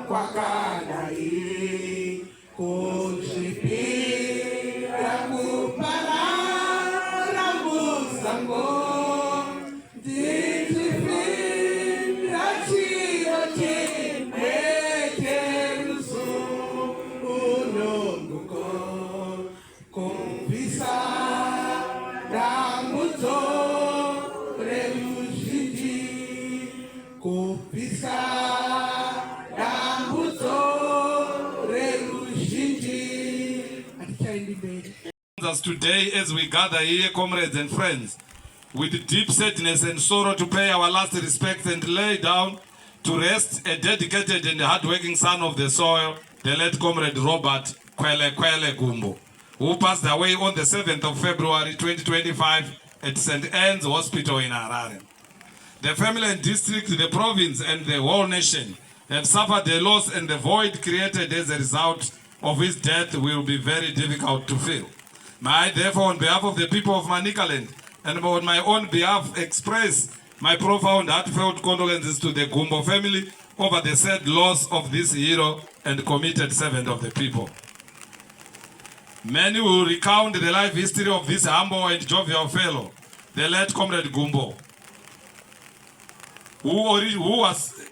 kwakadai kuzvipira kuparara musango ndichifira chiro chimwe cherusununguko kubvisa dambudzo reruzhinji kubvisa us today as we gather here, comrades and friends, with deep sadness and sorrow to pay our last respects and lay down to rest a dedicated and hardworking son of the soil, the late Comrade Robert Kwelekwele Gumbo, who passed away on the 7th of February 2025 at St. Anne's Hospital in Harare. The family and district, the province and the whole nation have suffered the loss, and the void created as a result of his death will be very difficult to fill. May I therefore, on behalf of the people of Manicaland and on my own behalf, express my profound heartfelt condolences to the Gumbo family over the sad loss of this hero and committed servant of the people. Many will recount the life history of this humble and jovial fellow, the late Comrade Gumbo, who was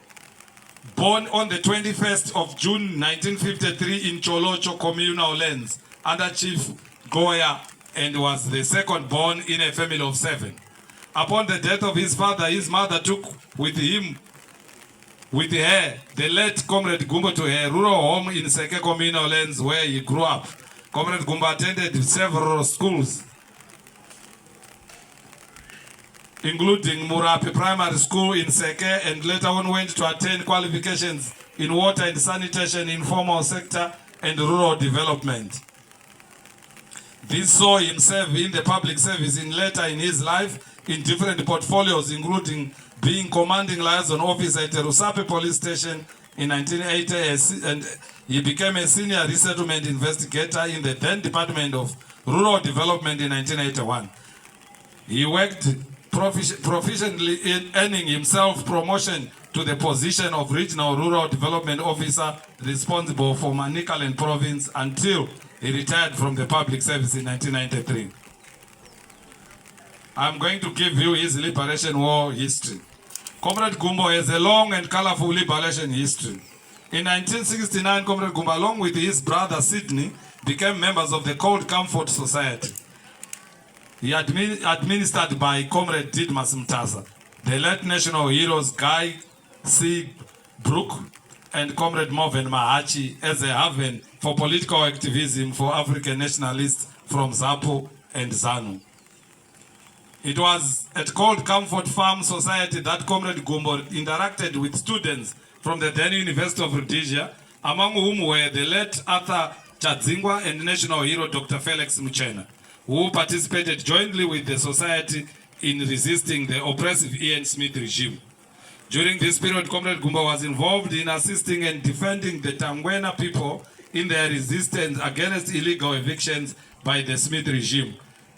born on the 21st of June 1953 in Cholocho communal lands under Chief Goya, and was the second born in a family of 7. Upon the death of his father, his mother took with her, the late Comrade Gumbo, to her rural home in Seke communal lands where he grew up. Comrade Gumbo attended several schools, including Murapi Primary School in Seke, and later on went to attain qualifications in water and sanitation, informal sector, and rural development. This saw him serve in the public service later in his life in different portfolios, including being commanding liaison officer at the Rusape police station in 1980, and he became a senior resettlement investigator in the then Department of Rural Development in 1981. He worked proficiently in earning himself promotion to the position of Regional Rural Development Officer responsible for Manicaland province until he retired from the public service in 1993. I'm going to give you his Liberation War history. Comrade Gumbo has a long and colorful liberation history. In 1969, Comrade Gumbo, along with his brother Sydney, became members of the Cde Comfort Society. He administered by Comrade Didmas Mtasa, the late national heroes Guy C. Brook and Comrade Moven Mahachi as a haven for political activism for African nationalists from ZAPU and ZANU. It was at Cde Comfort Farm Society that Comrade Gumbo interacted with students from the then University of Rhodesia, among whom were the late Arthur Chadzingwa and national hero Dr. Felix Muchena, who participated jointly with the society in resisting the oppressive Ian Smith regime. During this period, Comrade Gumbo was involved in assisting and defending the Tangwena people in their resistance against illegal evictions by the Smith regime,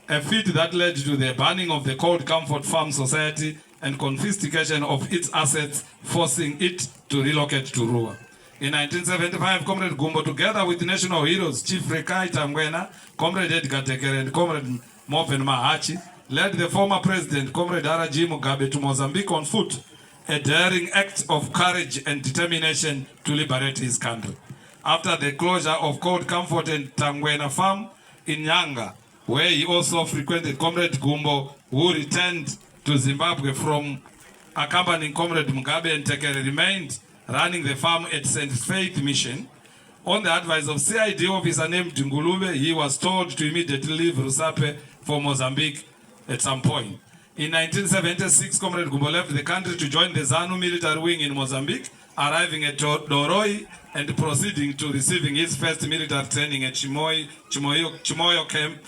a feat that led to the banning of the Cde Comfort Farm Society and confiscation of its assets, forcing it to relocate to Rua. In 1975, Comrade Gumbo, together with national heroes Chief Rekai Tangwena, Comrade Edgar Tekere, and Comrade Moven Mahachi, led the former president, Comrade Mugabe, to Mozambique on foot, a daring act of courage and determination to liberate his country. After the closure of Cde Comfort and Tangwena Farm in Nyanga, where he also frequented, Comrade Gumbo, who returned to Zimbabwe from accompanying Comrade Mugabe and Tekere, remained running the farm at St. Faith Mission. On the advice of Cde officer named Ngulube, he was told to immediately leave Rusape for Mozambique at some point. In 1976, Comrade Gumbo left the country to join the ZANU military wing in Mozambique, arriving at Doroi and proceeding to receiving his first military training at Chimoyo camp,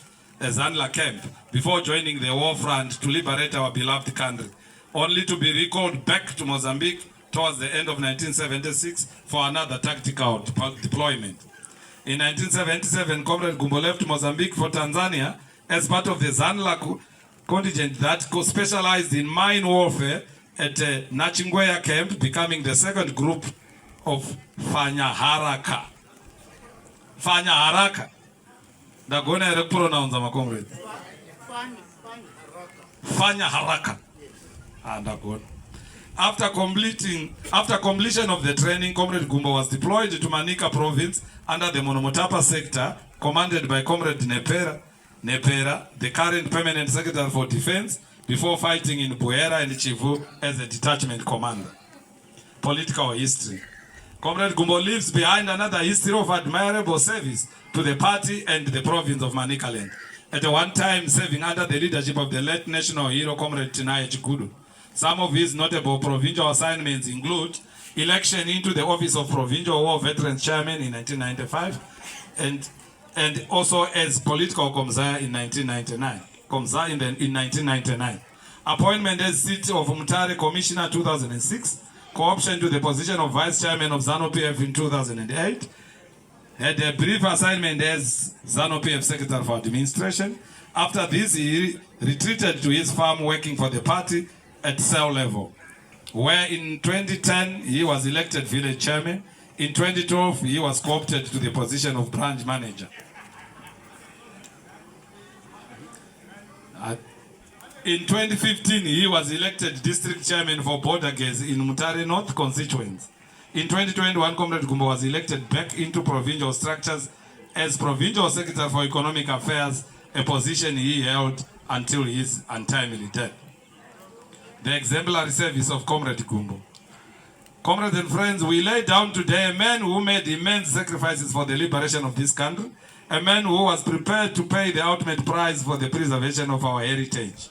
a Zanla camp, before joining the war front to liberate our beloved country, only to be recalled back to Mozambique towards the end of 1976 for another tactical deployment. In 1977, Comrade Gumbo left Mozambique for Tanzania as part of the Zanla contingent that specialized in mine warfare at Nachingwea camp, becoming the second group of Fanya Haraka. Fanya Haraka. Ndagona ere pronounce my comrade. Fanya Haraka. Ndagona. After completion of the training, Comrade Gumbo was deployed to Manica province under the Monomotapa sector, commanded by Comrade Nepera, the current permanent secretary for defense, before fighting in Buera and Chivu as a detachment commander. Political history. Comrade Gumbo leaves behind another history of admirable service to the party and the province of Manicaland, at one time serving under the leadership of the late national hero Comrade Cde Gumbo. Some of his notable provincial assignments include election into the office of Provincial War Veterans Chairman in 1995 and also as political commissar in 1999. Appointment as seat of Mutare Commissioner 2006, co-option to the position of Vice Chairman of ZANU-PF in 2008, had a brief assignment as ZANU-PF Secretary for Administration. After this, he retreated to his farm working for the party at cell level, where in 2010 he was elected village chairman. In 2012 he was co-opted to the position of branch manager. In 2015 he was elected district chairman for Border Gaze in Mutare North constituents. In 2021 Comrade Gumbo was elected back into provincial structures as provincial secretary for economic affairs, a position he held until his untimely death. The exemplary service of Comrade Gumbo. Comrades and friends, we lay down today a man who made immense sacrifices for the liberation of this country, a man who was prepared to pay the ultimate price for the preservation of our heritage,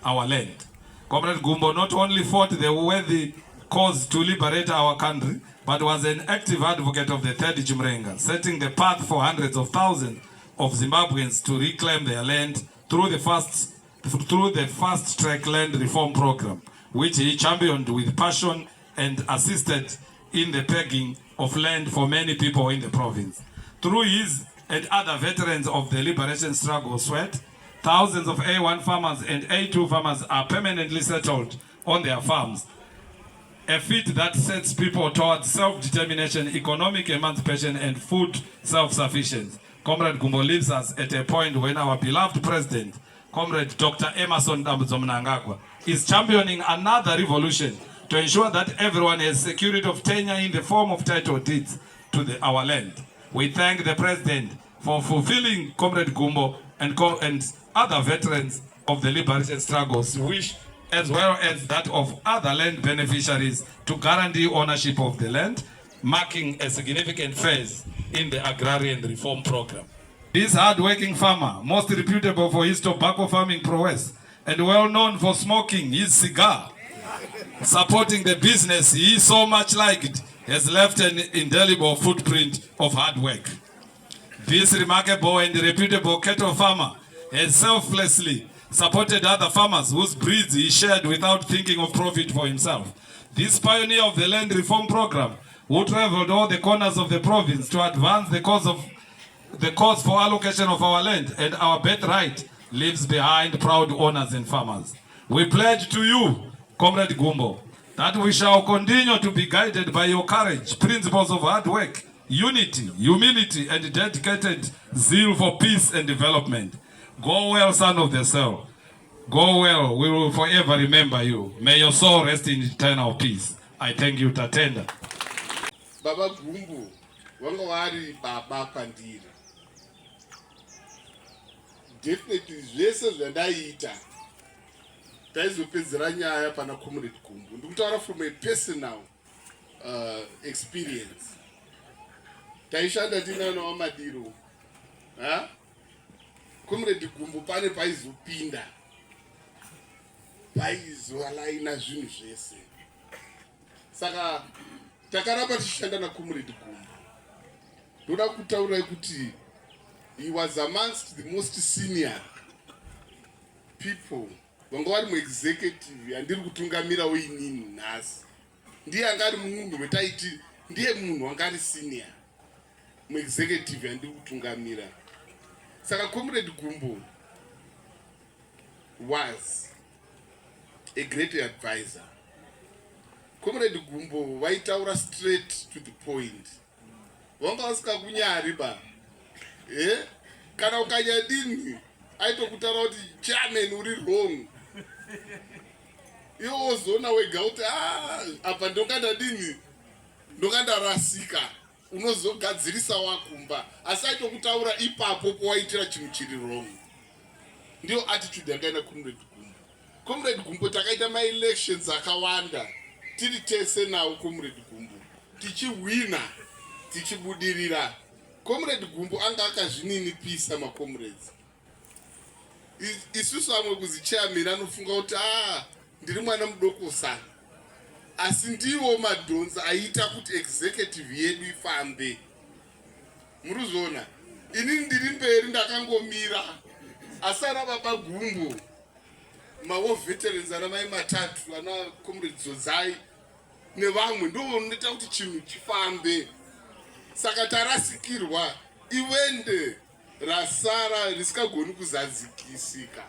our land. Comrade Gumbo not only fought the worthy cause to liberate our country, but was an active advocate of the Third Chimrenga, setting the path for hundreds of thousands of Zimbabweans to reclaim their land through the fast-track land reform program, which he championed with passion and assisted in the pegging of land for many people in the province. Through his and other veterans of the liberation struggle sweat, thousands of A1 farmers and A2 farmers are permanently settled on their farms, a feat that sets people towards self-determination, economic emancipation, and food self-sufficiency. Comrade Gumbo leaves us at a point when our beloved president, Comrade Dr. Emerson Mnangagwa, is championing another revolution to ensure that everyone has security of tenure in the form of title deeds to our land. We thank the president for fulfilling Comrade Gumbo and other veterans of the liberation struggles wish, as well as that of other land beneficiaries, to guarantee ownership of the land, marking a significant phase in the agrarian reform program. This hard-working farmer, most reputable for his tobacco farming prowess and well known for smoking his cigar, supporting the business he so much liked, has left an indelible footprint of hard work. This remarkable and reputable cattle farmer has selflessly supported other farmers whose breeds he shared without thinking of profit for himself. This pioneer of the land reform program, who traveled all the corners of the province to advance the cause for allocation of our land and our birthright, leaves behind proud owners and farmers. We pledge to you, Comrade Gumbo, that we shall continue to be guided by your courage, principles of hard work, unity, humility, and dedicated zeal for peace and development. Go well, son of the cell. Go well, we will forever remember you. May your soul rest in eternal peace. I thank you, Tatenda. Baba Gumbo, wanga wari baba kwandira. Definitely zvese zvandaita taizopedzera nyaya pana Comrade Gumbo. Ndikutaura from a personal experience. Taishanda tinanawo madiro. Comrade Gumbo pane paizopinda, paizolaina zvinhu zvese. Saka takaramba tichishanda na Comrade Gumbo. Ndoda kutaura kuti he was amongst the most senior people. Vanga vari muexecutive yandiri kutungamira weinini nhasi. Ndiye anga ari munhu wetaiti ndiye munhu wanga ari senior muexecutive yandiri kutungamira. Saka Comrade Gumbo was a great advisor. Comrade Gumbo vaitaura straight to the point. Vanga vasikakunyari ba. Kana ukanyadini aitokutaura kuti chairman uri wrong. Iwo ozona wega kuti apa ndokandadini ndokandarasika. Unozogadzirisa wakumba. Asi aitokutaura ipapo powaitira chinhu chiri wrong. Ndio attitude yakaenda Comrade Gumbo. Comrade Gumbo takaita ma-elections akawanda. Tiri tese nawo Comrade Gumbo. Tichiwina, tichibudirira. Comrade Gumbo anga akazvininipisa ma-comrades. Isusu amwe kuzichairman anofunga kuti ndiri mwana mudoko sana. Asi ndiwo madhonza aita kuti executive yedu ifambe. Muruzona, inini ndiri mberi ndakangomira. Asara baba Gumbo. Mawo veterans ana mai matatu ana Comrade Zozai nevamwe ndo unoita kuti chinhu chifambe. Saka tarasikirwa iwende rasara risikagoni kuzadzikisika.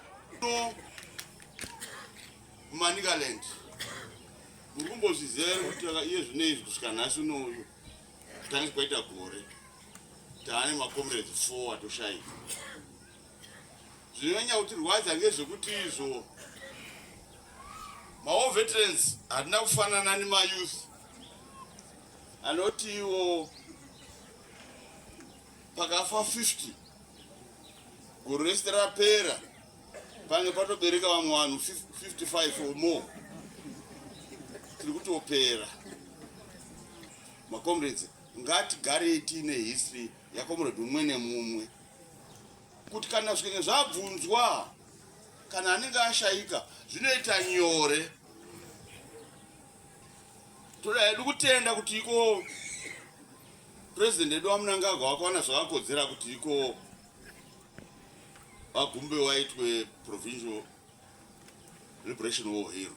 Manigaland. Gumbo zizero kuti iye zvinezvi kusvika nhasi unoyu tange kwaita gore. Taane ma-comrades 4 atoshaika. Zvinonyanya kuti rwadza ngezvekuti izvo ma-war veterans hatina kufanana nema-youth anoti iwo pakafa 50 gore rese rapera pange patobereka vamwe vanhu 55 or more. Tiri kutopera. Ma-comrades ngatigarei tiine history yakomrade mumwe nemumwe kuti kana zvikenge zvabvunzwa kana anenge ashaika zvinoita nyore. Toda hedu kutenda kuti iko president edu waMnangagwa wakawana zvakakodzera kuti iko Gumbo waitwe provincial liberation war hero.